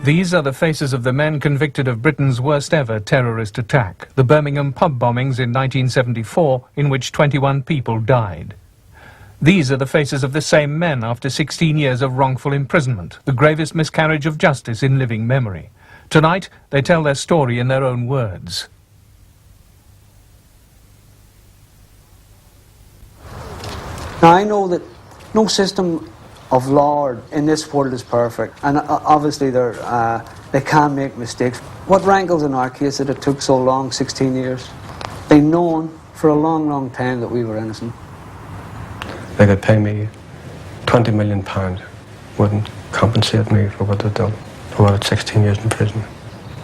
These are the faces of the men convicted of Britain's worst ever terrorist attack, the Birmingham pub bombings in 1974, in which 21 people died. These are the faces of the same men after 16 years of wrongful imprisonment, the gravest miscarriage of justice in living memory. Tonight, they tell their story in their own words. Now, I know that no system of law in this world is perfect, and obviously they can make mistakes. What rankles in our case that it took so long, 16 years? They known for a long, long time that we were innocent. They could pay me £20 million, wouldn't compensate me for what they've done, for what 16 years in prison.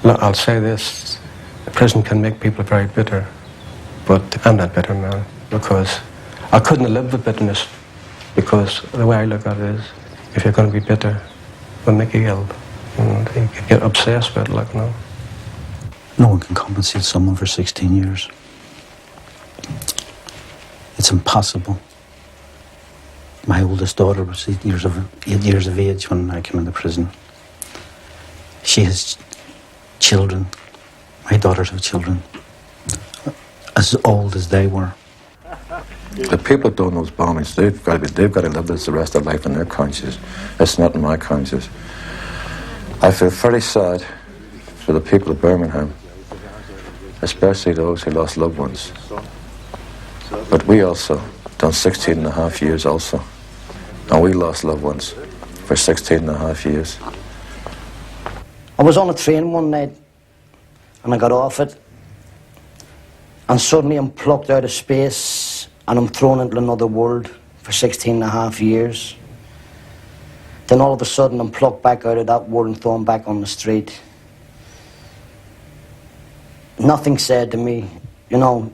Look, I'll say this, prison can make people very bitter, but I'm not bitter now, because I couldn't have lived with bitterness. Because the way I look at it is, if you're going to be bitter, it'll make you ill. You get obsessed with it, like, you know. No one can compensate someone for 16 years. It's impossible. My oldest daughter was 8 years of age when I came into prison. She has children. My daughters have children as old as they were. The people doing those bombings, they've got to live this the rest of their life in their conscience. It's not in my conscience. I feel very sad for the people of Birmingham, especially those who lost loved ones. But we also done 16 and a half years also, and we lost loved ones for 16 and a half years. I was on a train one night, and I got off it, and suddenly I'm plucked out of space, and I'm thrown into another world for 16 and a half years. Then all of a sudden I'm plucked back out of that world and thrown back on the street. Nothing said to me, you know,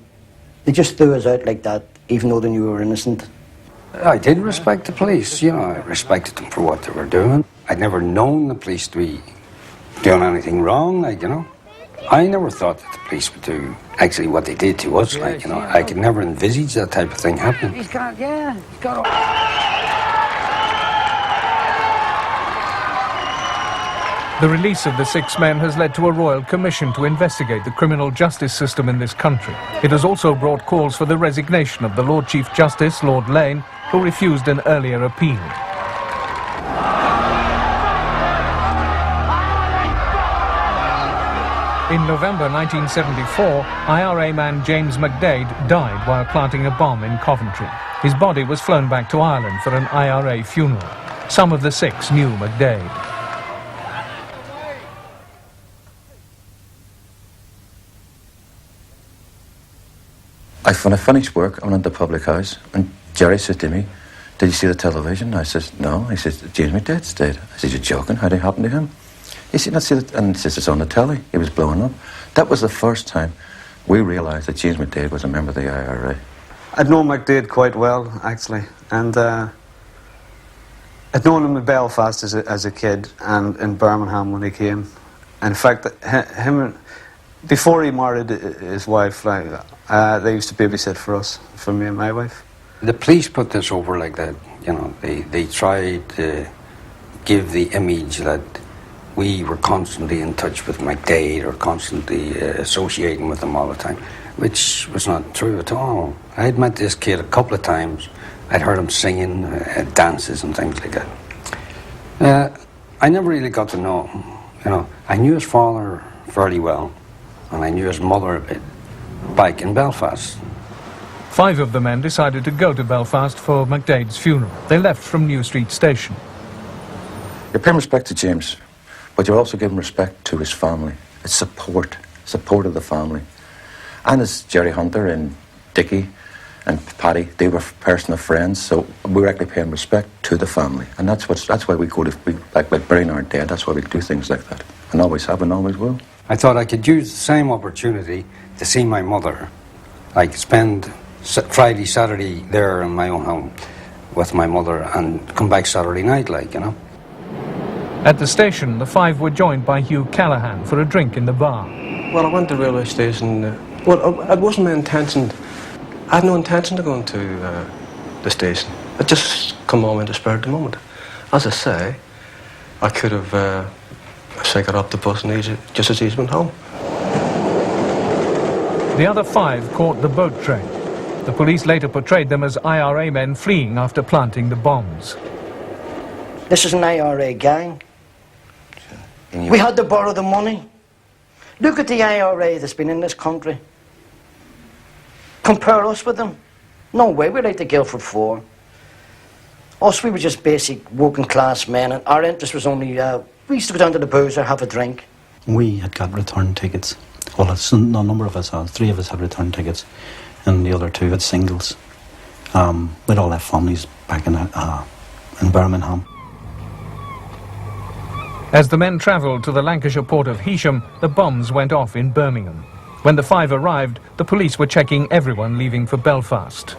they just threw us out like that, even though they knew we were innocent. I did respect the police, you know, I respected them for what they were doing. I'd never known the police to be doing anything wrong, like, you know. I never thought that the police would do actually what they did to us, like, you know. I could never envisage that type of thing happening. He's got, yeah, he's got... The release of the 6 men has led to a royal commission to investigate the criminal justice system in this country. It has also brought calls for the resignation of the Lord Chief Justice, Lord Lane, who refused an earlier appeal. In November 1974, IRA man James McDade died while planting a bomb in Coventry. His body was flown back to Ireland for an IRA funeral. Some of the 6 knew McDade. When I finished work, I went into the public house, and Jerry said to me, "Did you see the television?" I said, "No." He said, "James McDade's dead." I said, "You're joking, how did it happen to him?" He said, "Let's see it," and he says, "It's on the telly." He was blowing up. That was the first time we realised that James McDade was a member of the IRA. I'd known McDade quite well, actually, and I'd known him in Belfast as a kid and in Birmingham when he came. In fact, him, before he married his wife, like, they used to babysit for us, for me and my wife. The police put this over like that, you know, they tried to give the image that we were constantly in touch with McDade or constantly associating with him all the time, which was not true at all. I had met this kid a couple of times. I'd heard him singing at dances and things like that. I never really got to know him, you know. I knew his father fairly well, and I knew his mother a bit, back in Belfast. 5 of the men decided to go to Belfast for McDade's funeral. They left from New Street Station. You're paying respect to James, but you're also giving respect to his family. It's support of the family. And as Jerry Hunter and Dickie and Paddy, they were personal friends, so we were actually paying respect to the family. And that's why we go to, like burying our dead, that's why we do things like that. And always have and always will. I thought I could use the same opportunity to see my mother. I could spend Friday, Saturday there in my own home with my mother and come back Saturday night, like, you know. At the station, the 5 were joined by Hugh Callaghan for a drink in the bar. Well, I went to the railway station. Well, it wasn't my intention. I had no intention of going to the station. It just come on in the spur of the moment. As I say, I could have So I got off the bus and just as easy went home. The other 5 caught the boat train. The police later portrayed them as IRA men fleeing after planting the bombs. This is an IRA gang. We had to borrow the money. Look at the IRA that's been in this country. Compare us with them. No way, we're like the Guildford Four. Us, we were just basic working class men, and our interest was only, we used to go down to the boozer, have a drink. We had got return tickets. Well, a number of us had. 3 of us had return tickets, and the other 2 had singles. We'd all left families back in Birmingham. As the men travelled to the Lancashire port of Heysham, the bombs went off in Birmingham. When the 5 arrived, the police were checking everyone leaving for Belfast.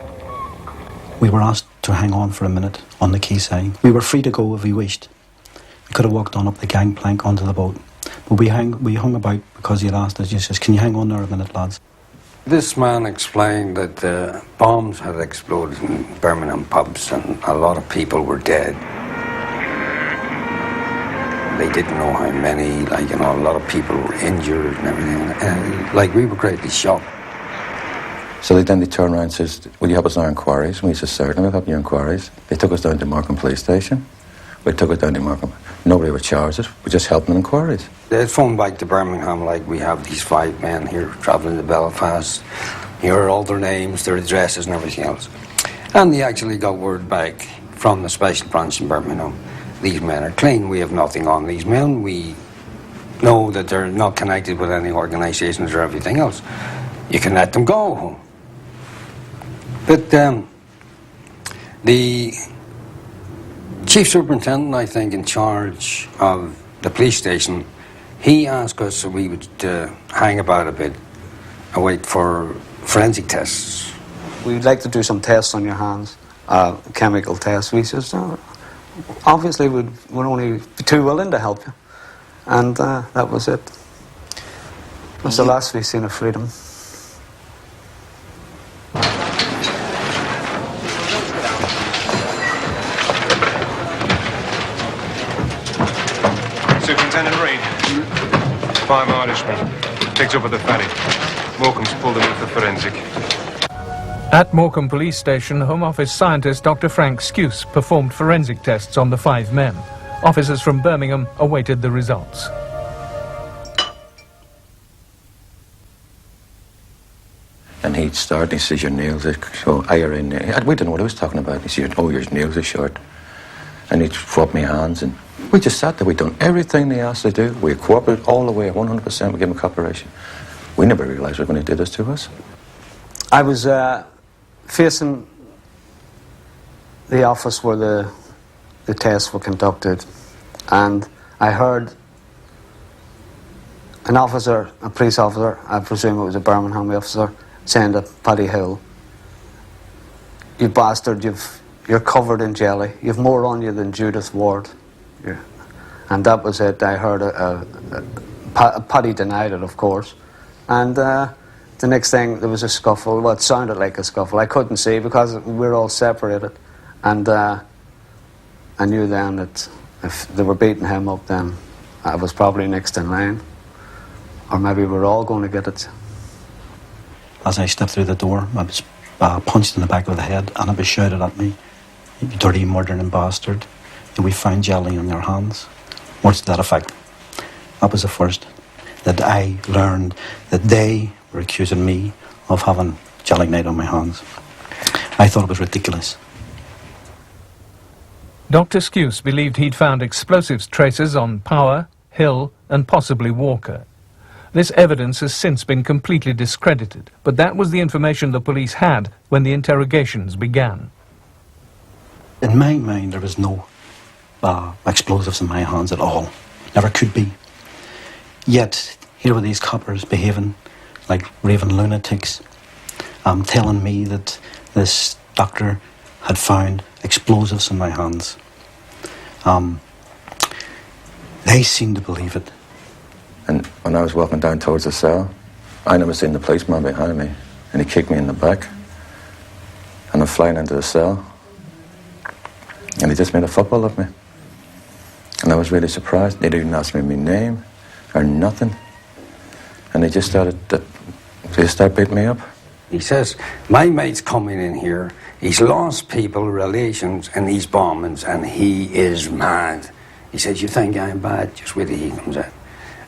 We were asked to hang on for a minute on the quayside. We were free to go if we wished. We could have walked on up the gangplank onto the boat, but we hung about because he had asked us. He says, "Can you hang on there a minute, lads?" This man explained that bombs had exploded in Birmingham pubs and a lot of people were dead. They didn't know how many, a lot of people were injured and everything. And, we were greatly shocked. So then they turned around and says, "Will you help us in our inquiries?" And we said, "Certainly, we'll help you in inquiries." They took us down to Morecambe Police Station. We took it down to Morecambe. Nobody would charge us. We just helped them in inquiries. They phoned back to Birmingham, we have these 5 men here travelling to Belfast. Here are all their names, their addresses and everything else. And they actually got word back from the special branch in Birmingham. These men are clean. We have nothing on these men. We know that they're not connected with any organisations or everything else. You can let them go. But the chief superintendent, I think, in charge of the police station, he asked us if we would hang about a bit and wait for forensic tests. We'd like to do some tests on your hands, chemical tests. We said, obviously we'd only be too willing to help you. And that was it. It was the last we seen of freedom. Superintendent Reid. 5 Irishmen. Picked up at the ferry. Morecambe's pulled them in for forensic. At Morecambe Police Station, Home Office scientist Dr. Frank Skuse performed forensic tests on the 5 men. Officers from Birmingham awaited the results. And he'd start, he says, "Your nails are so IRA nails." We didn't know what he was talking about. He said, "Oh, your nails are short." And he'd rub my hands, and we just sat there. We'd done everything they asked us to do. We cooperated all the way, 100%. We gave them cooperation. We never realised when they did this to us. I was facing the office where the tests were conducted, and I heard an officer, a police officer, I presume it was a Birmingham officer, saying to Paddy Hill, "You bastard, you're covered in jelly. You've more on you than Judith Ward." Yeah. And that was it. I heard Paddy denied it, of course. And the next thing, there was a scuffle. Well, it sounded like a scuffle. I couldn't see because we were all separated. And I knew then that if they were beating him up, then I was probably next in line. Or maybe we're all going to get it. As I stepped through the door, I was punched in the back of the head, and it was shouted at me, "You dirty murdering bastard, we found jelly on your hands." Words to that effect. That was the first that I learned that they were accusing me of having gelignite on my hands. I thought it was ridiculous. Dr. Skuse believed he'd found explosives traces on Power, Hill and possibly Walker. This evidence has since been completely discredited, but that was the information the police had when the interrogations began. In my mind, there was no explosives in my hands at all. Never could be. Yet, here were these coppers behaving like raving lunatics, telling me that this doctor had found explosives in my hands. They seemed to believe it. And when I was walking down towards the cell, I never seen the policeman behind me, and he kicked me in the back. And I'm flying into the cell, and he just made a football of me. And I was really surprised. They didn't ask me my name or nothing. And they just started beating me up. He says, my mate's coming in here, he's lost people, relations, and these bombings, and he is mad. He says, you think I'm bad? Just wait till he comes in.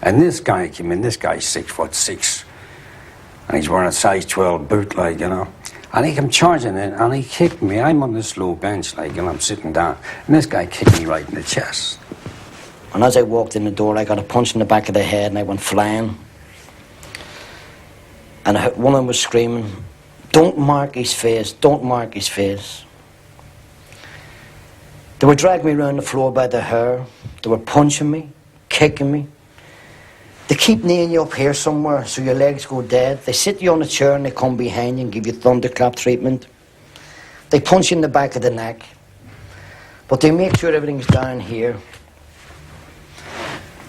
And this guy came in, this guy's 6'6", and he's wearing a size 12 boot, like, you know. And he came charging in, and he kicked me. I'm on this low bench, like, and I'm sitting down, and this guy kicked me right in the chest. And as I walked in the door, I got a punch in the back of the head, and I went flying. And one of them was screaming, don't mark his face, don't mark his face. They were dragging me around the floor by the hair. They were punching me, kicking me. They keep kneeing you up here somewhere so your legs go dead. They sit you on a chair and they come behind you and give you thunderclap treatment. They punch you in the back of the neck. But they make sure everything's down here.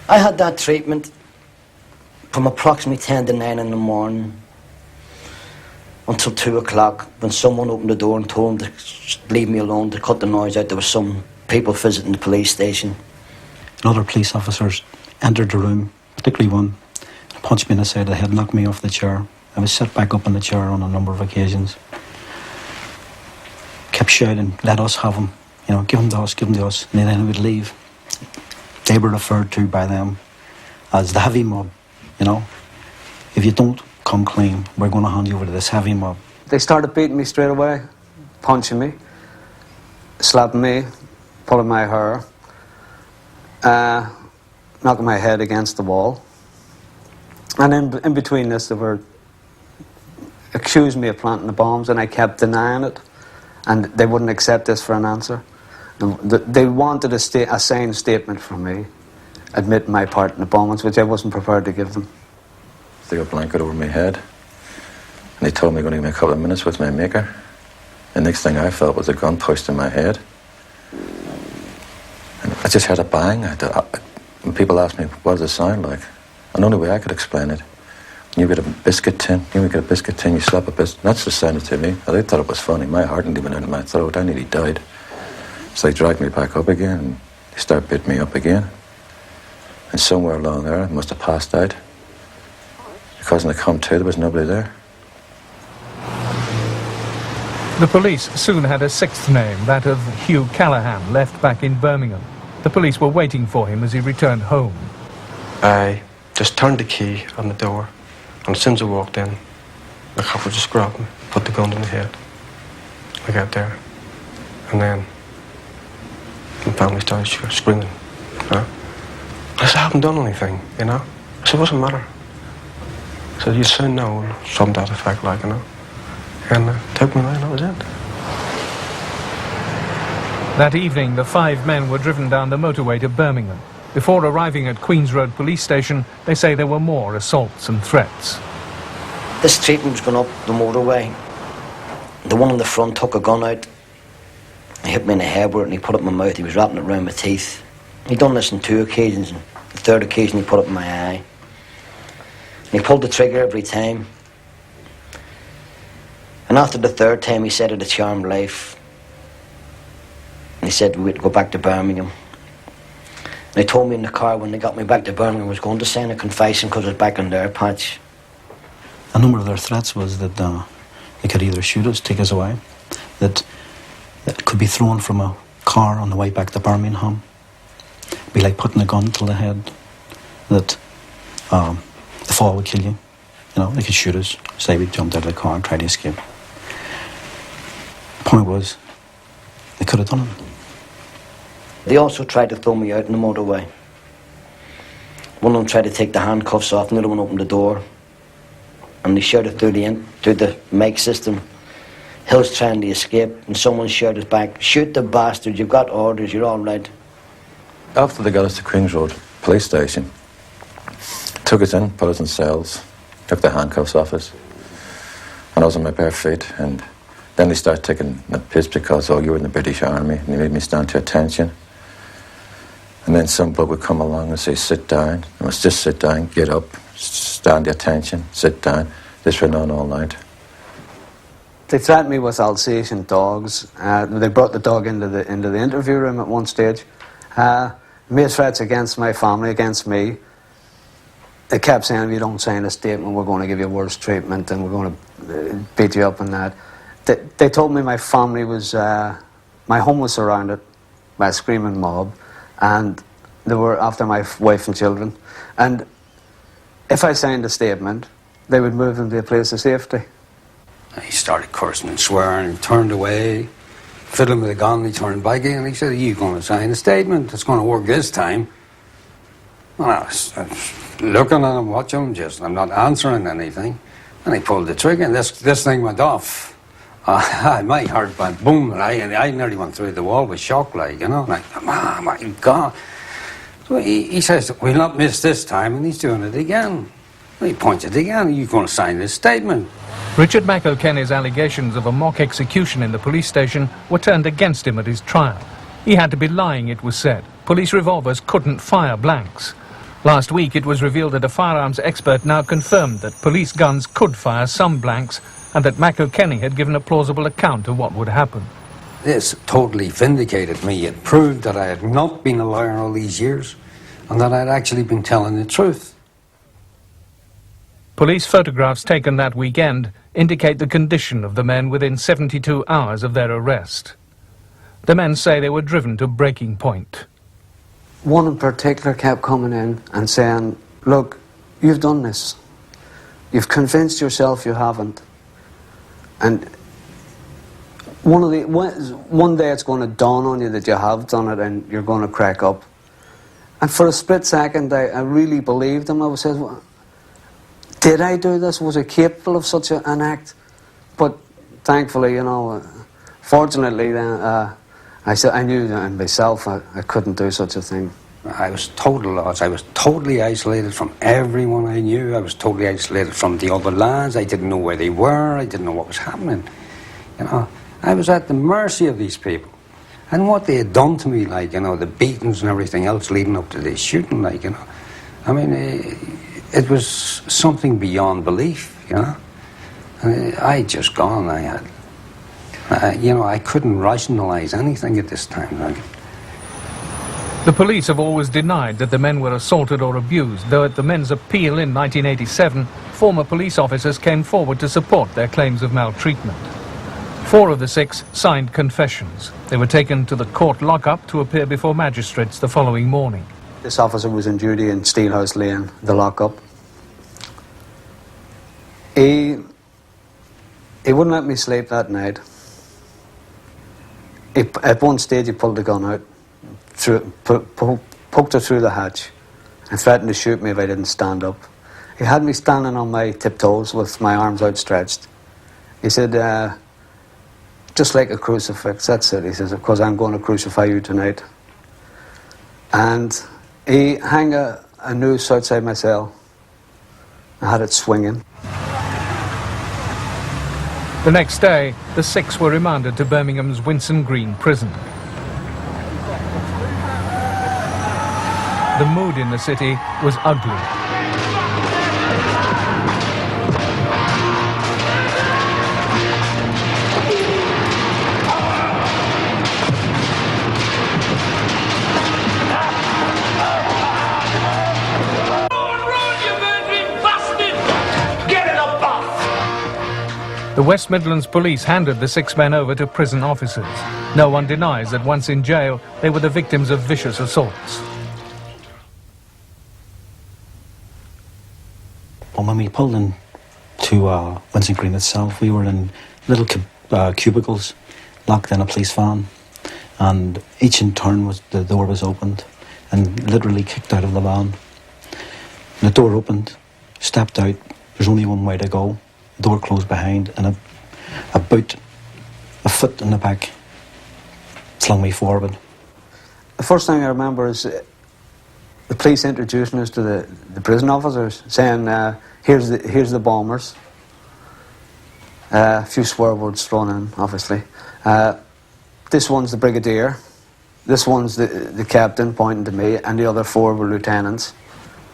I had that treatment from approximately 10 to 9 in the morning until 2 o'clock, when someone opened the door and told them to leave me alone, to cut the noise out. There were some people visiting the police station. And other police officers entered the room, particularly one, punched me in the side of the head, knocked me off the chair. I was set back up in the chair on a number of occasions. Kept shouting, let us have him, you know, give him to us, give him to us. And then I would leave. They were referred to by them as the heavy mob, you know. If you don't come clean, we're going to hand you over to this heavy mob. They started beating me straight away, punching me, slapping me, pulling my hair, knocking my head against the wall. And in between this, they were accusing me of planting the bombs, and I kept denying it, and they wouldn't accept this for an answer. They wanted a signed statement from me, admitting my part in the bombings, which I wasn't prepared to give them. They got a blanket over my head, and they told me going to give me a couple of minutes with my maker. The next thing I felt was a gun pushed in my head. And I just had a bang. When people asked me, what does it sound like? And the only way I could explain it, you get a biscuit tin, you slap a biscuit. That's the sound to me. I thought it was funny. My heart didn't even in my throat. I nearly died. So they dragged me back up again, and they started beating me up again. And somewhere along there, I must have passed out. Because when I come to, there was nobody there. The police soon had a sixth name, that of Hugh Callahan, left back in Birmingham. The police were waiting for him as he returned home. I just turned the key on the door, and as soon as I walked in, the copper just grabbed me, put the gun in the head. I got there, and then my family started screaming. You know? I said, I haven't done anything, you know. I said, what's the matter? I said, you soon know, something to that effect, like, you know. And took me away, and that was it. That evening, the 5 men were driven down the motorway to Birmingham. Before arriving at Queen's Road police station, they say there were more assaults and threats. This treatment was going up the motorway. The one in the front took a gun out. He hit me in the head with it, and he put it in my mouth. He was wrapping it around my teeth. He'd done this on 2 occasions, and the third occasion he put it in my eye. And he pulled the trigger every time. And after the third time, he said it a charmed life. And he said we'd go back to Birmingham. And they told me in the car when they got me back to Birmingham, I was going to sign a confession because I was back on their patch. A number of their threats was that they could either shoot us, take us away, that it could be thrown from a car on the way back to Birmingham. It'd be like putting a gun to the head, that the fall would kill you. You know, they could shoot us, say we jumped out of the car and tried to escape. The point was, they could have done it. They also tried to throw me out in the motorway. One of them tried to take the handcuffs off, and the other one opened the door. And they shouted through the mic system, Hill's trying to escape, and someone shouted back, shoot the bastard, you've got orders, you're all right. After they got us to Queen's Road police station, took us in, put us in cells, took the handcuffs off us, and I was on my bare feet, and then they started taking the piss because, oh, you were in the British Army, and they made me stand to attention. And then some bloke would come along and say, sit down. I must just sit down, get up, stand to attention, sit down. This went on all night. They threatened me with Alsatian dogs. They brought the dog into the interview room at one stage. made threats against my family, against me. They kept saying, if you don't sign a statement, we're going to give you worse treatment and we're going to beat you up and that. They told me my family was, my home was surrounded by a screaming mob, and they were after my wife and children. And if I signed a statement, they would move them to a place of safety. He started cursing and swearing, he turned away, fiddling with a gun, he turned back in, and he said, are you going to sign a statement? It's going to work this time. And I was looking at him, watching him, I'm not answering anything. And he pulled the trigger, and this thing went off. My heart went boom, and I nearly went through the wall with shock, like, you know, like, oh my God. So he says, we'll not miss this time, and he's doing it again. And he pointed again, are you going to sign this statement? Richard McIlkenny's allegations of a mock execution in the police station were turned against him at his trial. He had to be lying, it was said. Police revolvers couldn't fire blanks. Last week it was revealed that a firearms expert now confirmed that police guns could fire some blanks and that McIlkenny had given a plausible account of what would happen. This totally vindicated me. It proved that I had not been a liar all these years and that I had actually been telling the truth. Police photographs taken that weekend indicate the condition of the men within 72 hours of their arrest. The men say they were driven to breaking point. One in particular kept coming in and saying, look, you've done this. You've convinced yourself you haven't. And one day it's going to dawn on you that you have done it and you're going to crack up. And for a split second, I really believed him. I was saying, well, did I do this? Was I capable of such an act? But thankfully, you know, fortunately, I knew in myself I couldn't do such a thing. I was total lost. I was totally isolated from everyone I knew. I was totally isolated from the other lads. I didn't know where they were. I didn't know what was happening. You know, I was at the mercy of these people. And what they had done to me, like, you know, the beatings and everything else leading up to this shooting, like, you know. I mean, it was something beyond belief, you know. I just gone. I had, you know, I couldn't rationalise anything at this time. Like. The police have always denied that the men were assaulted or abused, though at the men's appeal in 1987, former police officers came forward to support their claims of maltreatment. 4 of the 6 signed confessions. They were taken to the court lockup to appear before magistrates the following morning. This officer was on duty in Steelhouse Lane, the lockup. He wouldn't let me sleep that night. At one stage he pulled the gun out, poked it through the hatch and threatened to shoot me if I didn't stand up. He had me standing on my tiptoes with my arms outstretched. He said, just like a crucifix, that's it. He says, because I'm going to crucify you tonight. And he hung a noose outside my cell. I had it swinging. The next day, the 6 were remanded to Birmingham's Winson Green prison. The mood in the city was ugly. The West Midlands police handed the 6 men over to prison officers. No one denies that once in jail, they were the victims of vicious assaults. Well, when we pulled in to Winson Green itself, we were in little cubicles, locked in a police van, and each in turn the door was opened and literally kicked out of the van. And the door opened, stepped out, there's only one way to go. The door closed behind, and a boot, a foot in the back, flung me forward. The first thing I remember is the police introducing us to the prison officers, saying, here's the bombers. A few swear words thrown in, obviously. This one's the brigadier. This one's the captain, pointing to me, and the other 4 were lieutenants.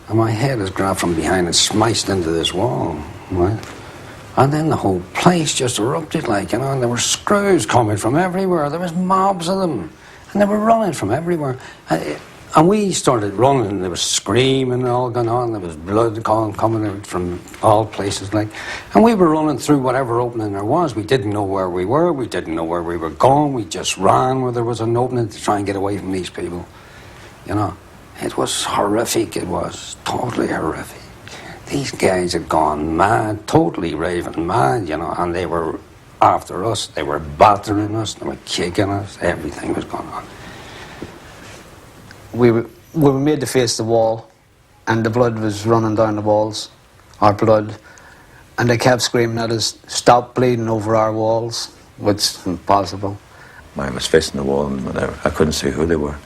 And my head was grabbed from behind and smashed into this wall, right? And then the whole place just erupted, like, you know, and there were screws coming from everywhere. There was mobs of them, and they were running from everywhere. And we started running, there was screaming and all going on, there was blood coming out from all places, like. And we were running through whatever opening there was. We didn't know where we were, we didn't know where we were going, we just ran where there was an opening to try and get away from these people. You know, it was horrific, it was totally horrific. These guys had gone mad, totally raving mad, you know, and they were after us, they were battering us, they were kicking us, everything was going on. We were made to face the wall, and the blood was running down the walls, our blood, and they kept screaming at us, "Stop bleeding over our walls," which is impossible. I was facing the wall and whatever. I couldn't see who they were.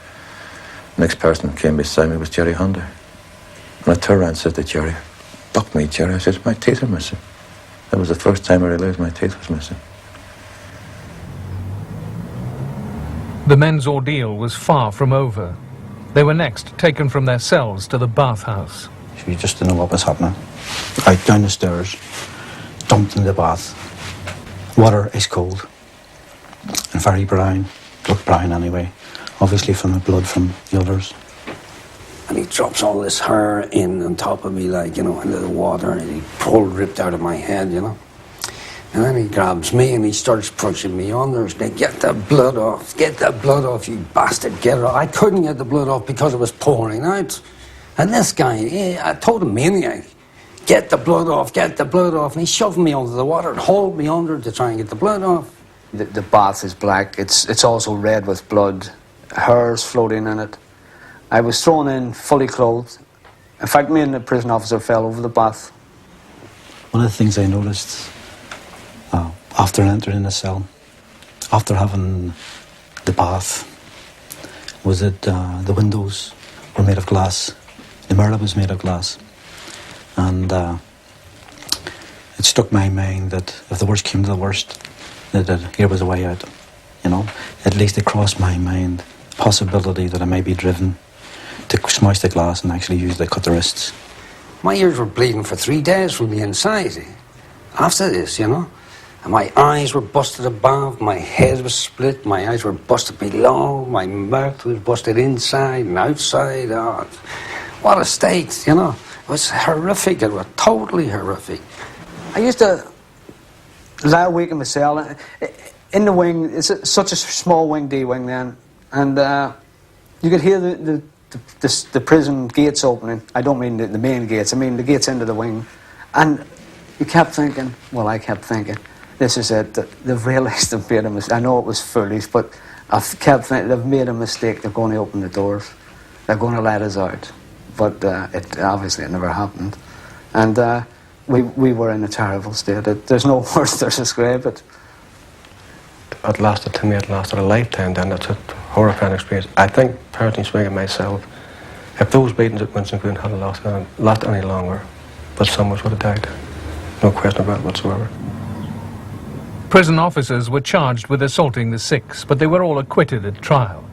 Next person came beside me was Jerry Hunter. And I turned around and said to Jerry, "Fuck me, Jerry." I said, "My teeth are missing." That was the first time I realised my teeth was missing. The men's ordeal was far from over. They were next taken from their cells to the bathhouse. She just didn't know what was happening. Out down the stairs, dumped in the bath. Water is cold and very brown. Looked brown anyway, obviously from the blood from the others. And he drops all this hair in on top of me, like, you know, into the water, and he ripped out of my head, you know. And then he grabs me and he starts pushing me under. He's like, "Get the blood off, you bastard, get it off." I couldn't get the blood off because it was pouring out. And this guy, I told him, maniac, "Get the blood off, get the blood off." And he shoved me under the water and hauled me under to try and get the blood off. The bath is black, it's also red with blood, hairs floating in it. I was thrown in fully clothed. In fact, me and the prison officer fell over the bath. One of the things I noticed after entering the cell, after having the bath, was that the windows were made of glass. The mirror was made of glass. And it struck my mind that if the worst came to the worst, that here was a way out. You know, at least it crossed my mind the possibility that I may be driven to smash the glass and actually use it to cut the wrists. My ears were bleeding for 3 days from the inside after this, you know. And my eyes were busted above, my head was split, my eyes were busted below, my mouth was busted inside and outside. Oh, what a state, you know. It was horrific, it was totally horrific. I used to lie awake in my cell. In the wing, it's such a small wing, D wing then, and you could hear the prison gates opening. I don't mean the main gates, I mean the gates into the wing. And you kept thinking, well, I kept thinking, this is it, they've realised they've made a mistake. I know it was foolish, but I kept thinking, they've made a mistake, they're going to open the doors, they're going to let us out. But it obviously it never happened. And we were in a terrible state. There's no words to describe it. It lasted to me, it lasted a lifetime then. That's a horrifying experience. I think, personally speaking myself, if those beatings at Winston Green hadn't lasted any longer, but some of us would have died. No question about it whatsoever. Prison officers were charged with assaulting the 6, but they were all acquitted at trial.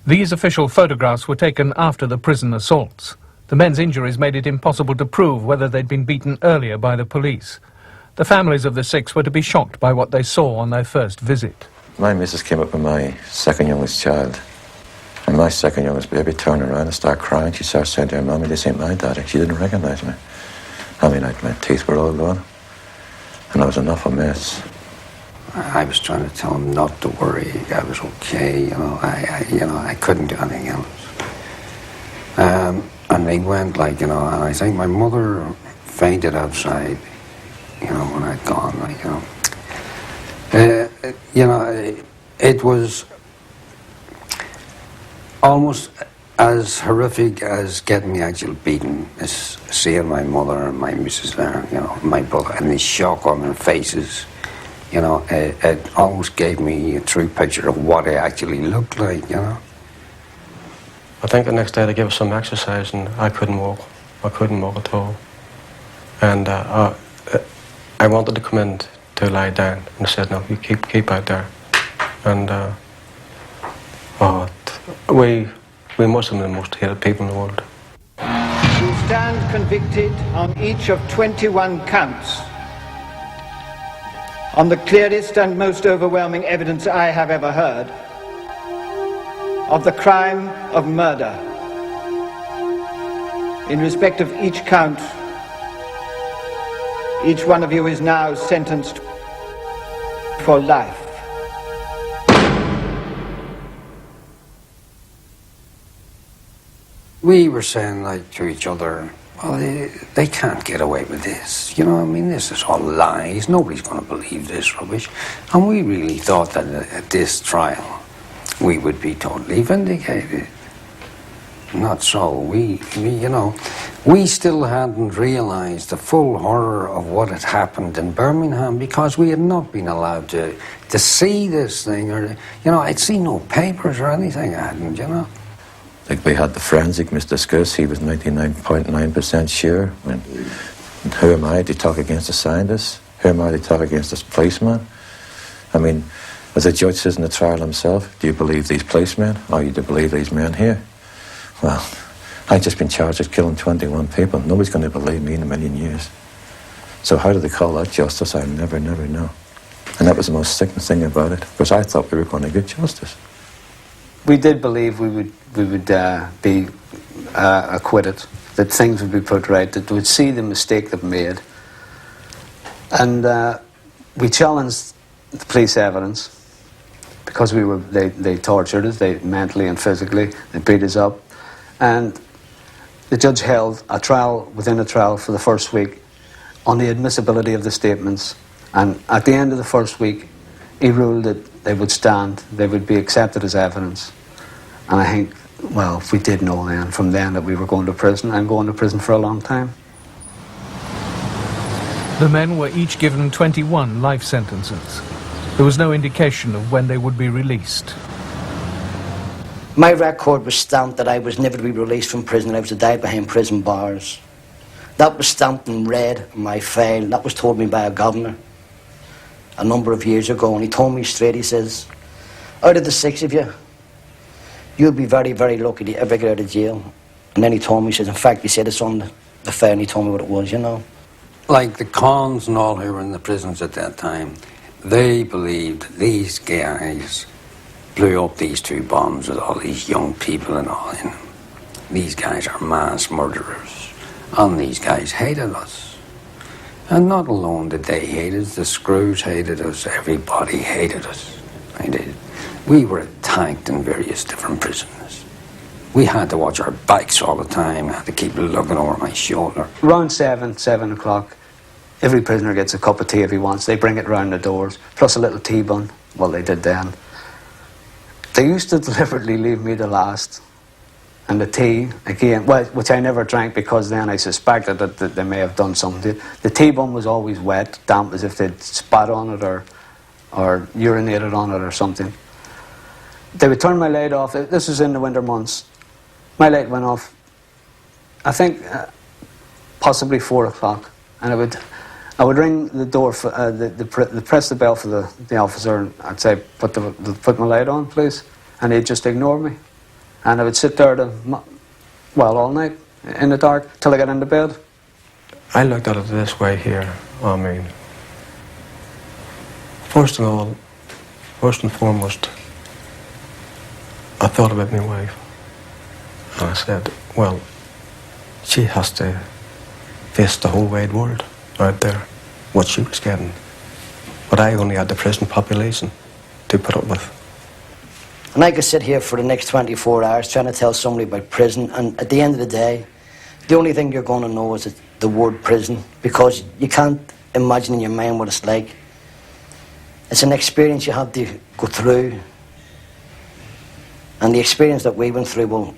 These official photographs were taken after the prison assaults. The men's injuries made it impossible to prove whether they'd been beaten earlier by the police. The families of the 6 were to be shocked by what they saw on their first visit. My missus came up with my second youngest child. And my second youngest baby turned around and started crying. She started saying to her, "Mommy, this ain't my daddy." She didn't recognise me. I mean, my teeth were all gone. And I was enough a mess. I was trying to tell him not to worry. I was okay, you know. I couldn't do anything else. And they went, like, you know, and I think my mother fainted outside, you know, when I'd gone, like, you know. It was almost as horrific as getting me actually beaten, as seeing my mother and my missus there, you know, my brother, and the shock on their faces. You know, it almost gave me a true picture of what I actually looked like, you know. I think the next day they gave us some exercise and I couldn't walk. I couldn't walk at all. And I wanted to come in to lie down, and I said, "No, you keep out there." And we must have been the most hated people in the world. You stand convicted on each of 21 counts. On the clearest and most overwhelming evidence I have ever heard, of the crime of murder. In respect of each count, each one of you is now sentenced for life. We were saying, like, to each other, well, they can't get away with this. You know, I mean, this is all lies. Nobody's going to believe this rubbish. And we really thought that at this trial, we would be totally vindicated. Not so. We still hadn't realised the full horror of what had happened in Birmingham because we had not been allowed to see this thing. Or, I'd seen no papers or anything. I hadn't, Like we had the forensic Mr. Scuss, he was 99.9% sure. And who am I to talk against a scientist? Who am I to talk against this policeman? I mean, as a judge says in the trial himself, do you believe these policemen or do you believe these men here? Well, I've just been charged with killing 21 people. Nobody's going to believe me in a million years. So how do they call that justice? I never know. And that was the most sickening thing about it, because I thought we were going to get justice. We did believe we would be acquitted, that things would be put right, that we would see the mistake they've made. And we challenged the police evidence because they tortured us, they mentally and physically, they beat us up. And the judge held a trial within a trial for the first week on the admissibility of the statements. And at the end of the first week, he ruled that they would stand, they would be accepted as evidence. And I think, well, if we did know then, from then, that we were going to prison, and going to prison for a long time. The men were each given 21 life sentences. There was no indication of when they would be released. My record was stamped that I was never to be released from prison. I was to die behind prison bars. That was stamped in red on my file. That was told me by a governor a number of years ago, and he told me straight, he says, out of the 6 of you, you'll be very, very lucky to ever get out of jail. And then he told me, he says, in fact, he said it's on the file, and he told me what it was, Like the cons and all who were in the prisons at that time, they believed that these guys blew up these 2 bombs with all these young people and all in them. These guys are mass murderers, and these guys hated us. And not alone did they hate us, the screws hated us, everybody hated us. They did. We were attacked in various different prisons. We had to watch our backs all the time. I had to keep looking over my shoulder. Around 7 o'clock, every prisoner gets a cup of tea if he wants. They bring it round the doors, plus a little tea bun. Well, they did then. They used to deliberately leave me the last. And the tea, again, well, which I never drank because then I suspected that they may have done something. The tea bun was always wet, damp, as if they'd spat on it or urinated on it or something. They would turn my light off. This was in the winter months. My light went off, I think, possibly 4 o'clock. And I would ring the door, press the bell for the officer, and I'd say, put my light on, please. And he'd just ignore me. And I would sit there all night in the dark till I got into bed. I looked at it this way here. I mean, first and foremost, I thought about my wife. And I said, well, she has to face the whole wide world out there, what she was getting. But I only had the prison population to put up with. And I could sit here for the next 24 hours trying to tell somebody about prison, and at the end of the day, the only thing you're going to know is the word prison, because you can't imagine in your mind what it's like. It's an experience you have to go through. And the experience that we went through, well,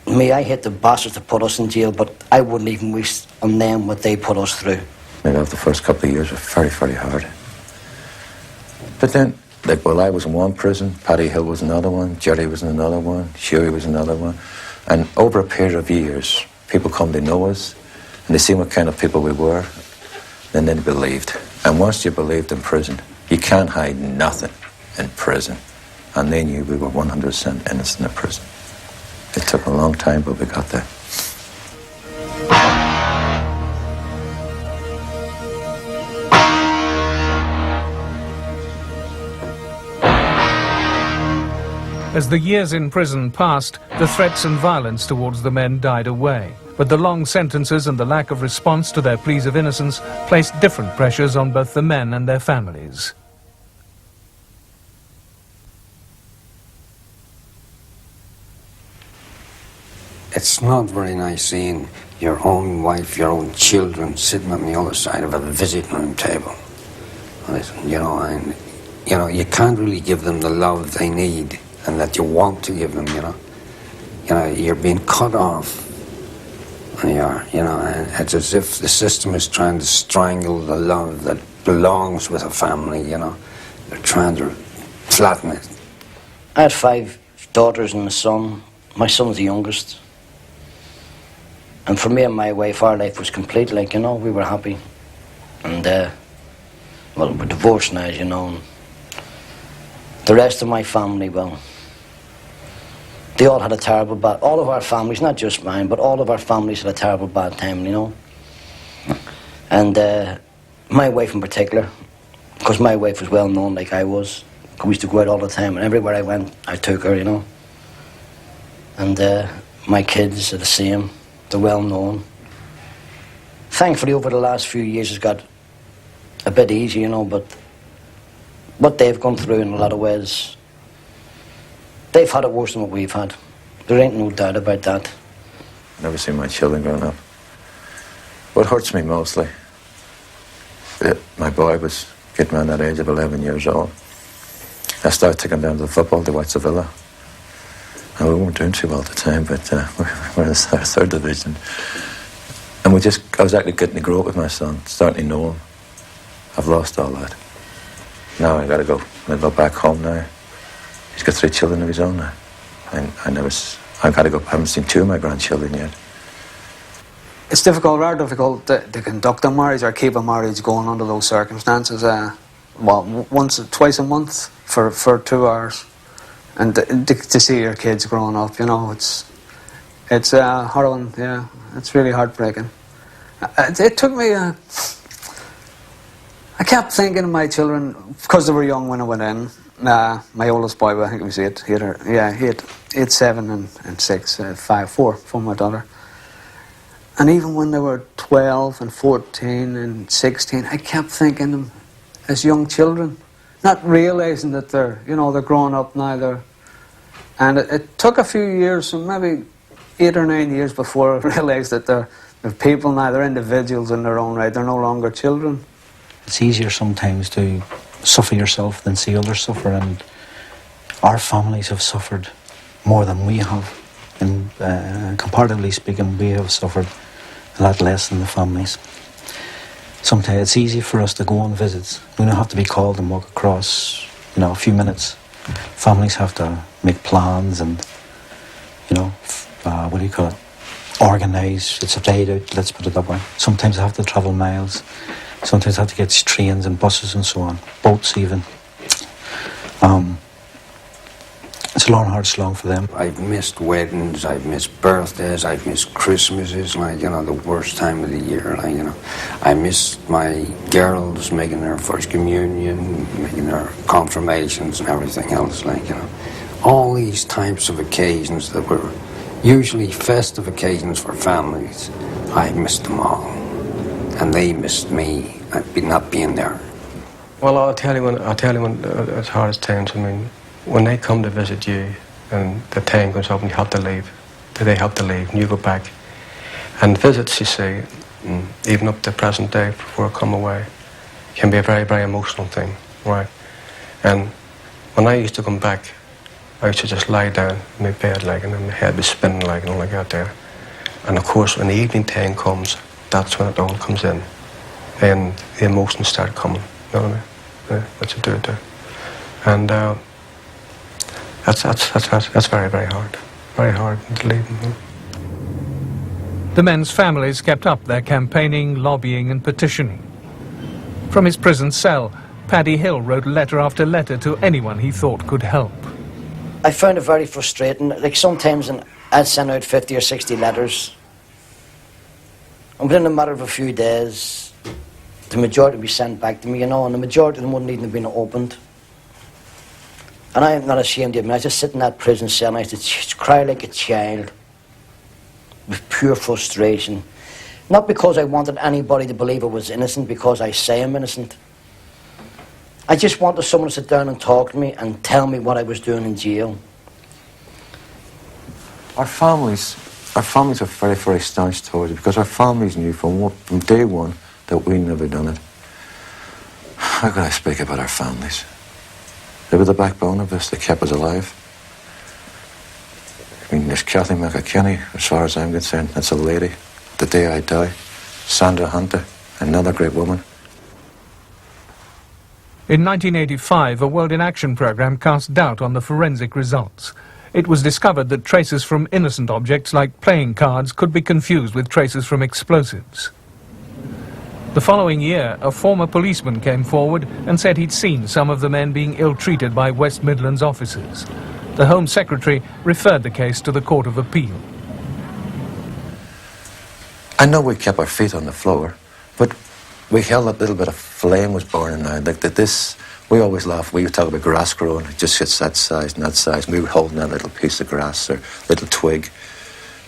I hate the bastards that put us in jail, but I wouldn't even wish on them what they put us through. Maybe the first couple of years were very, very hard. But then, I was in one prison, Paddy Hill was another one, Jerry was in another one, Sherry was another one. And over a period of years, people come to know us, and they see what kind of people we were, and then they believed. And once you believed in prison, you can't hide nothing in prison. And they knew we were 100% innocent in prison. It took a long time, but we got there. As the years in prison passed, the threats and violence towards the men died away. But the long sentences and the lack of response to their pleas of innocence placed different pressures on both the men and their families. It's not very nice seeing your own wife, your own children sitting on the other side of a visiting room table. You know, and you can't really give them the love they need and that you want to give them, you know, you're being cut off. And and it's as if the system is trying to strangle the love that belongs with a family, you know. They're trying to flatten it. I had 5 daughters and a son. My son's the youngest. And for me and my wife, our life was complete, like, you know, we were happy. And, well, we're divorced now, as you know. And the rest of my family, well, they all had a terrible bad... All of our families, not just mine, but all of our families had a terrible bad time, you know. And my wife in particular, because my wife was well known like I was. We used to go out all the time, and everywhere I went, I took her, you know. And my kids are the same. They're well known. Thankfully, over the last few years, it's got a bit easier, you know, but what they've gone through in a lot of ways, they've had it worse than what we've had. There ain't no doubt about that. I never seen my children growing up. What hurts me mostly, that my boy was getting around that age of 11 years old. I started taking him down to the football to watch the Villa. And we weren't doing too well at the time, but we're in the 3rd division. And I was actually getting to grow up with my son, starting to know him. I've lost all that. Now I gotta go back home now. He's got 3 children of his own now. And I haven't seen 2 of my grandchildren yet. It's difficult, very difficult to conduct a marriage or keep a marriage going under those circumstances. Twice a month for 2 hours. And to see your kids growing up, you know, it's harrowing, yeah. It's really heartbreaking. It took me, I kept thinking of my children, because they were young when I went in. My oldest boy, I think it was 8, he had 7 and 6, 5, 4 for my daughter. And even when they were 12 and 14 and 16, I kept thinking them as young children, not realising that they're growing up now. And it took a few years, maybe 8 or 9 years before I realised that they're people now, they're individuals in their own right, they're no longer children. It's easier sometimes to suffer yourself than see others suffer, and our families have suffered more than we have. And comparatively speaking, we have suffered a lot less than the families. Sometimes it's easy for us to go on visits. We don't have to be called and walk across, a few minutes. Families have to make plans and, organise. It's a day out, let's put it that way. Sometimes they have to travel miles. Sometimes they have to get trains and buses and so on, boats even. It's a long, hard slog for them. I've missed weddings, I've missed birthdays, I've missed Christmases, the worst time of the year, I missed my girls making their first communion, making their confirmations and everything else, All these types of occasions that were usually festive occasions for families, I missed them all. And they missed me, not being there. Well, I'll tell you when as hard as times, when they come to visit you and the time comes up and you have to leave, they have to leave and you go back. And visits, you see, even up to the present day before I come away, can be a very, very emotional thing, right? And when I used to come back, I used to just lie down in my bed and then my head was spinning and all like that there. And of course, when the evening time comes, that's when it all comes in. And the emotions start coming, you know what I mean? What you do there. And that's very, very hard. Very hard to leave them. The men's families kept up their campaigning, lobbying and petitioning. From his prison cell, Paddy Hill wrote letter after letter to anyone he thought could help. I found it very frustrating. Sometimes I'd send out 50 or 60 letters. And within a matter of a few days, the majority would be sent back to me, and the majority of them wouldn't even have been opened. And I am not ashamed of it. I just sit in that prison cell and I used to cry like a child with pure frustration. Not because I wanted anybody to believe I was innocent, because I say I'm innocent. I just wanted someone to sit down and talk to me and tell me what I was doing in jail. Our families were very, very staunch towards it, because our families knew from day one that we never done it. How could I speak about our families? They were the backbone of us. They kept us alive. I mean, there's Kathleen McKinney, as far as I'm concerned. That's a lady. The day I die. Sandra Hunter, another great woman. In 1985, a World in Action programme cast doubt on the forensic results. It was discovered that traces from innocent objects like playing cards could be confused with traces from explosives. The following year, a former policeman came forward and said he'd seen some of the men being ill-treated by West Midlands officers. The Home Secretary referred the case to the Court of Appeal. I know we kept our feet on the floor, but we held that little bit of flame was burning now. Like this, we always laugh. We would talk about grass growing. It just gets that size and that size. And we were holding that little piece of grass or little twig.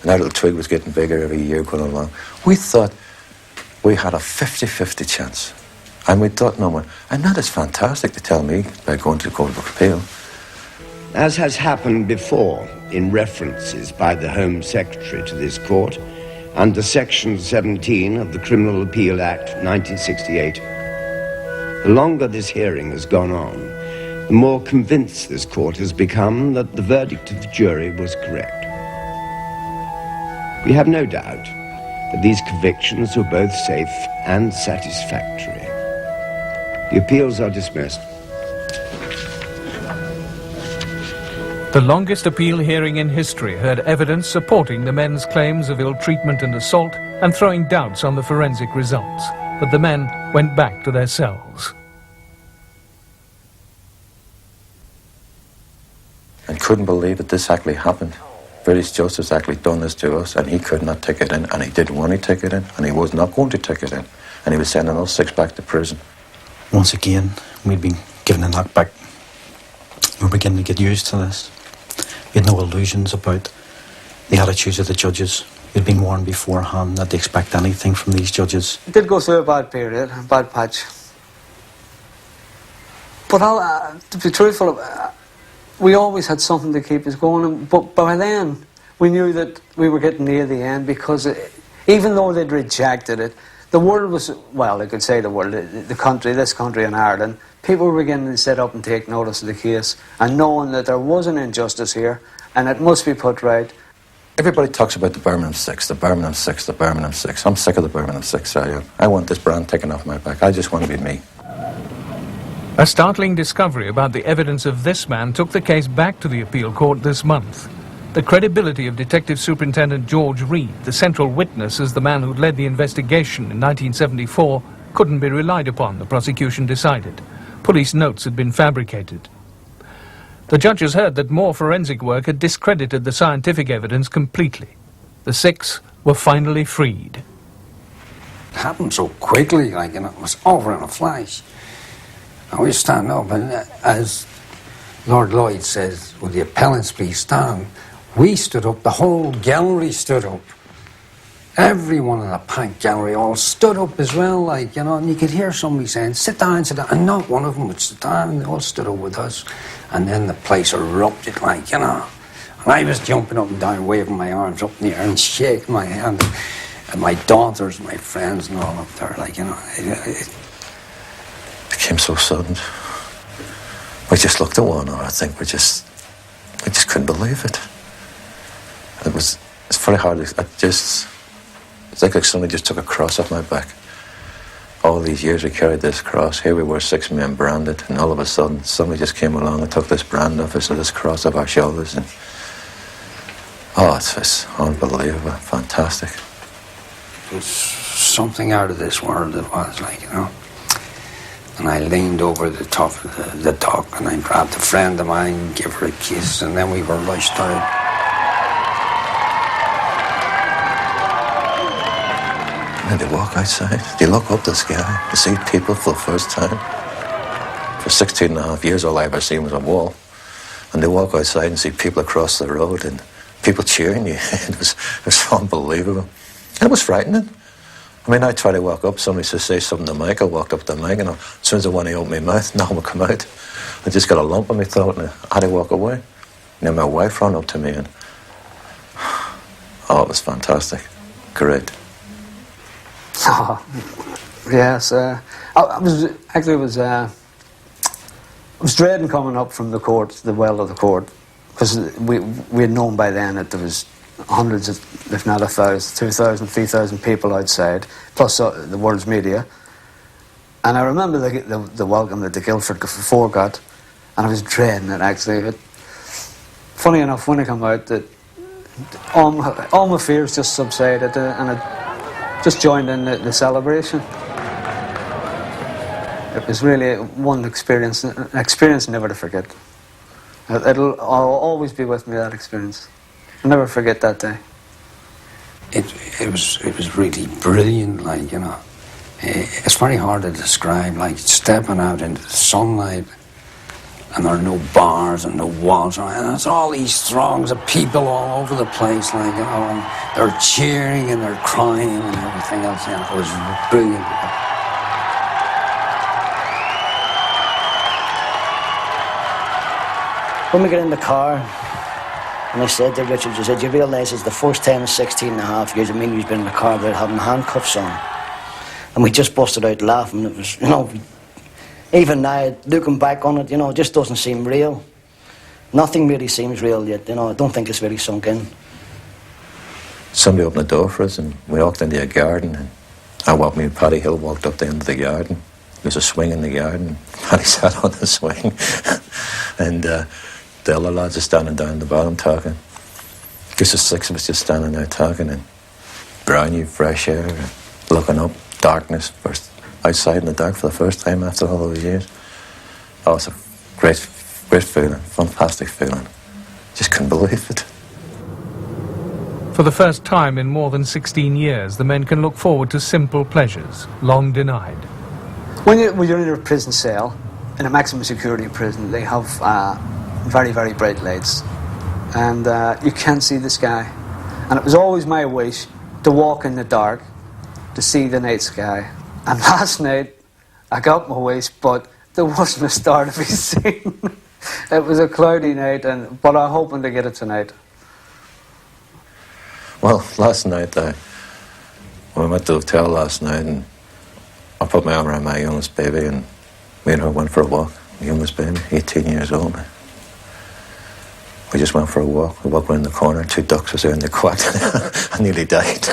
And that little twig was getting bigger every year going along. We thought we had a 50-50 chance. And we thought no one. And that is fantastic to tell me about going to the Court of Appeal. As has happened before in references by the Home Secretary to this court, under Section 17 of the Criminal Appeal Act 1968, the longer this hearing has gone on, the more convinced this court has become that the verdict of the jury was correct. We have no doubt that these convictions were both safe and satisfactory. The appeals are dismissed. The longest appeal hearing in history heard evidence supporting the men's claims of ill-treatment and assault and throwing doubts on the forensic results. But the men went back to their cells. And couldn't believe that this actually happened. British justice actually done this to us, and he could not take it in, and he didn't want to take it in, and he was not going to take it in, and he was sending us 6 back to prison. Once again, we'd been given a knockback. We were beginning to get used to this. We had no illusions about the attitudes of the judges. We'd been warned beforehand not to expect anything from these judges. It did go through a bad period, a bad patch. But to be truthful, we always had something to keep us going. But by then, we knew that we were getting near the end, because even though they'd rejected it, the world was, well, I could say the world, the country, this country in Ireland, people were beginning to sit up and take notice of the case, and knowing that there was an injustice here, and it must be put right. Everybody talks about the Birmingham 6, the Birmingham 6, the Birmingham 6. I'm sick of the Birmingham 6, I am. I want this brand taken off my back. I just want to be me. A startling discovery about the evidence of this man took the case back to the appeal court this month. The credibility of Detective Superintendent George Reed, the central witness as the man who'd led the investigation in 1974, couldn't be relied upon, the prosecution decided. Police notes had been fabricated. The judges heard that more forensic work had discredited the scientific evidence completely. The 6 were finally freed. It happened so quickly, like, you know, it was over in a flash. And we stand up, and as Lord Lloyd says, "Will the appellants please stand?" We stood up, the whole gallery stood up. Everyone in the packed gallery all stood up as well, like, you know, and you could hear somebody saying, sit down, and not one of them would sit down, and they all stood up with us. And then the place erupted, like, you know. And I was jumping up and down, waving my arms up in the air and shaking my hand. And my daughters, my friends and all up there, like, you know. It became so sudden. We just looked at one another. I think we just couldn't believe it. It's very hard. It's like somebody just took a cross off my back. All these years we carried this cross. Here we were, 6 men branded, and all of a sudden somebody just came along and took this brand off us, this cross off our shoulders, and it's unbelievable, fantastic. It was something out of this world, it was, like, you know. And I leaned over the top of the dock, and I grabbed a friend of mine, gave her a kiss, and then we were rushed out. And they walk outside, they look up the sky, to see people for the first time. For 16 and a half years, all I ever seen was a wall. And they walk outside and see people across the road and people cheering you. It was unbelievable. And it was frightening. I mean, I try to walk up, somebody says, say something to Mike, I walked up to Mike, and as soon as I want to open my mouth, nothing would come out. I just got a lump in my throat and I had to walk away. And then my wife ran up to me and, oh, it was fantastic. Great. Oh, yes. I was dreading coming up from the court, the well of the court, because we had known by then that there was hundreds, if not 1,000, 2,000, 3,000 people outside, plus the world's media. And I remember the welcome that the Guildford Four got, and I was dreading it actually. But funny enough, when I come out, that all my fears just subsided, and I just joined in the celebration. It was really one experience, an experience never to forget. I'll always be with me, that experience. I'll never forget that day. It was really brilliant, like, you know. It's very hard to describe, like stepping out into the sunlight and there are no bars and no walls, and it's all these throngs of people all over the place, like, you know, and they're cheering and they're crying and everything else, and it was brilliant. When we got in the car, and I said to Richard, I said, you realise it's the first time in 16 and a half years, you've been in the car without having handcuffs on. And we just busted out laughing. It was, you know, even now, looking back on it, you know, it just doesn't seem real. Nothing really seems real yet, you know, I don't think it's really sunk in. Somebody opened the door for us and we walked into a garden, and me and Paddy Hill walked up the end of the garden. There's a swing in the garden. Paddy sat on the swing. And the other lads are standing down the bottom talking. Just the six of us just standing there talking, and brand new fresh air, and looking up, darkness, first outside in the dark for the first time after all those years. Oh, it's a great feeling, fantastic feeling. Just couldn't believe it. For the first time in more than 16 years, the men can look forward to simple pleasures, long denied. When you're in a prison cell, in a maximum security prison, they have very, very bright lights, and you can't see the sky. And it was always my wish to walk in the dark to see the night sky. And last night, I got my wish, but there wasn't a star to be seen. It was a cloudy night, but I'm hoping to get it tonight. Well, last night, we went to the hotel last night, and I put my arm around my youngest baby, and me and her went for a walk. My youngest baby, 18 years old. We just went for a walk. We walked around the corner, 2 ducks was there and they quacked. I nearly died.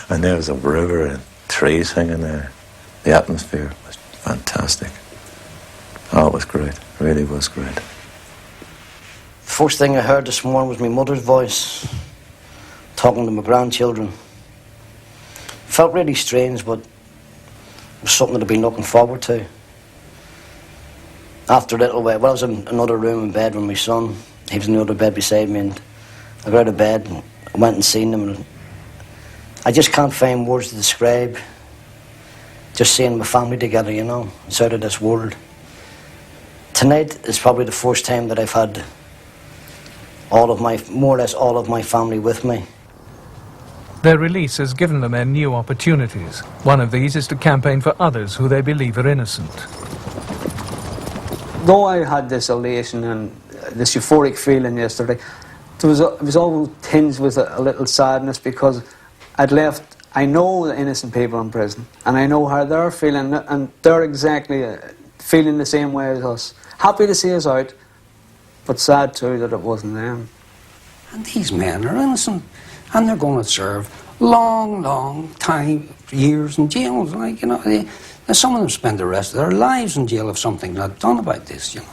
And there was a river and trees hanging there. The atmosphere was fantastic. Oh, it was great. It really was great. The first thing I heard this morning was my mother's voice, talking to my grandchildren. It felt really strange, but it was something that I'd been looking forward to. After a little while, I was in another room in bed with my son. He was in the other bed beside me, and I got out of bed and I went and seen him. And I just can't find words to describe just seeing my family together, you know. It's out of this world. Tonight is probably the first time that I've had more or less all of my family with me. Their release has given the men new opportunities. One of these is to campaign for others who they believe are innocent. Though I had this elation and this euphoric feeling yesterday, it was all tinged with a little sadness, because I'd left, I know the innocent people in prison, and I know how they're feeling, and they're exactly feeling the same way as us. Happy to see us out, but sad too that it wasn't them. And these men are innocent, and they're going to serve long, long time, years in jail. Like, you know, some of them spend the rest of their lives in jail if something's not done about this, you know.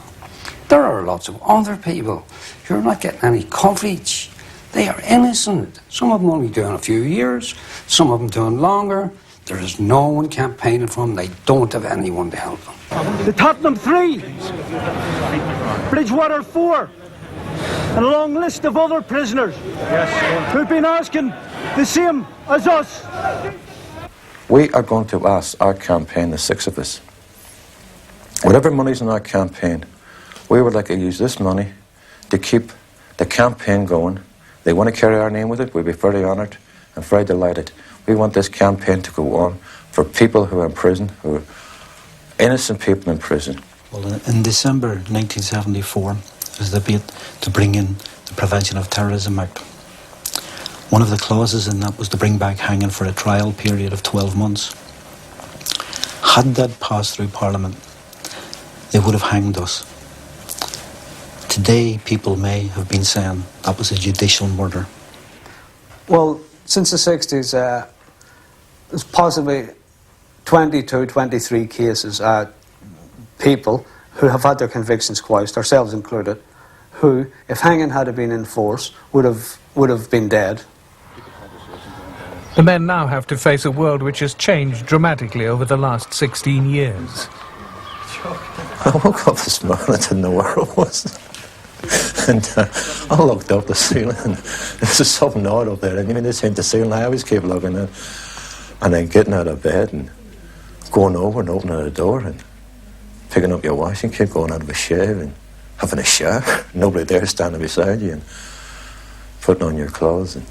There are lots of other people who are not getting any coverage. They are innocent. Some of them only doing a few years, some of them doing longer. There is no one campaigning for them. They don't have anyone to help them. The Tottenham 3, Bridgewater 4, and a long list of other prisoners who've been asking the same as us. We are going to ask our campaign, the 6 of us, whatever money's in our campaign, We would like to use this money to keep the campaign going. They want to carry our name with it. We'd be very honoured and very delighted. We want this campaign to go on for people who are in prison, who are innocent people in prison. Well, in December 1974, there was a debate to bring in the Prevention of Terrorism Act. One of the clauses in that was to bring back hanging for a trial period of 12 months. Had that passed through Parliament, they would have hanged us. Today, people may have been saying that was a judicial murder. Well, since the 60s, there's possibly 22, 23 cases, people who have had their convictions quashed, ourselves included, who, if hanging had been in force, would have been dead. The men now have to face a world which has changed dramatically over the last 16 years. I woke up this morning, I didn't know where I was. And I looked up the ceiling, and there's just something odd up there. And you just hit the ceiling, I always keep looking at it. And then getting out of bed and going over and opening the door and picking up your washing kit, going out of a shave and having a shower. Nobody there standing beside you and putting on your clothes. And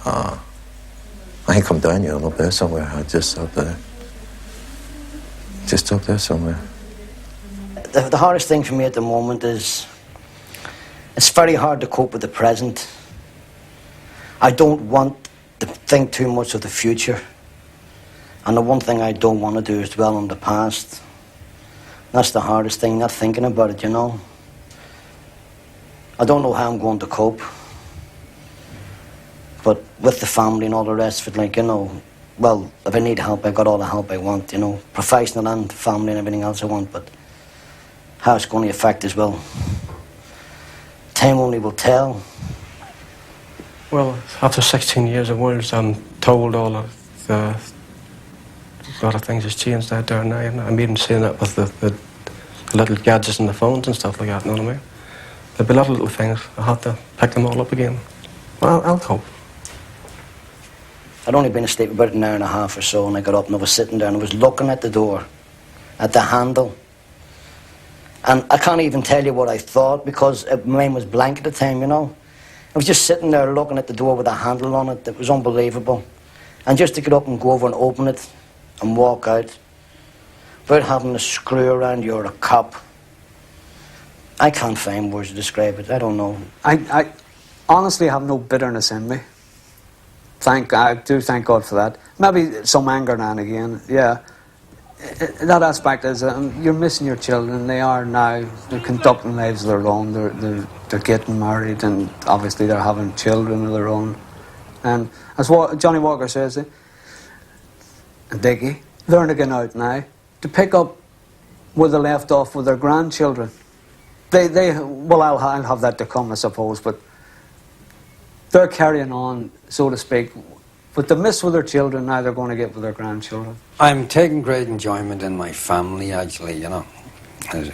I ain't come down yet, I'm up there somewhere. I'm just up there. Just up there somewhere. The hardest thing for me at the moment is it's very hard to cope with the present. I don't want to think too much of the future. And the one thing I don't want to do is dwell on the past. That's the hardest thing, not thinking about it, you know. I don't know how I'm going to cope. But with the family and all the rest of it, like, you know, well, if I need help, I've got all the help I want, you know, professional and family and everything else I want, but how it's going to affect as well, time only will tell. Well, after 16 years of words, I'm told all of a lot of things has changed out there now. And I'm even seeing that with the little gadgets and the phones and stuff like that, you know what I mean? There'll be a lot of little things. I'll have to pick them all up again. Well, I'll cope. I'd only been asleep about an hour and a half or so, and I got up and I was sitting there and I was looking at the door, at the handle. And I can't even tell you what I thought because my mind was blank at the time, you know. I was just sitting there looking at the door with a handle on it. It was unbelievable. And just to get up and go over and open it and walk out without having a screw around you or a cop. I can't find words to describe it. I don't know. I honestly have no bitterness in me. I do thank God for that. Maybe some anger now and again, yeah. That aspect is you're missing your children. They are now, they're conducting lives of their own. They're getting married, and obviously they're having children of their own. And as Johnny Walker says, and Dickie, they're getting out now to pick up where they left off with their grandchildren. Well, I'll have that to come, I suppose, but they're carrying on, so to speak. But the miss with their children, now they're going to get with their grandchildren. I'm taking great enjoyment in my family, actually, you know.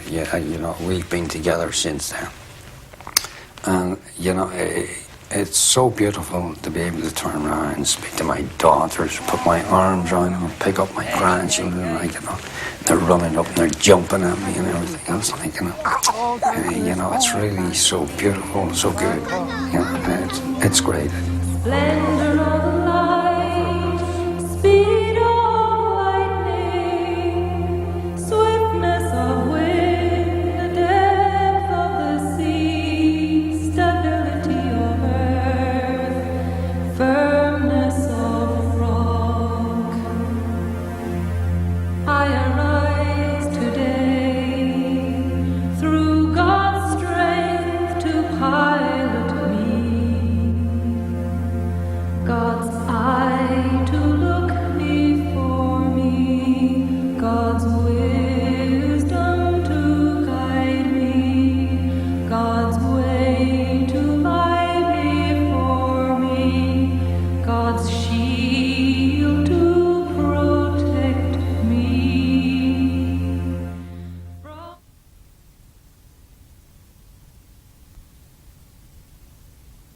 Yeah, you know, we've been together since then. And, you know, it's so beautiful to be able to turn around and speak to my daughters, put my arms around them, and pick up my grandchildren, like, you know. They're running up and they're jumping at me and everything else, like, you know, it's really so beautiful, so good. You know, it's great.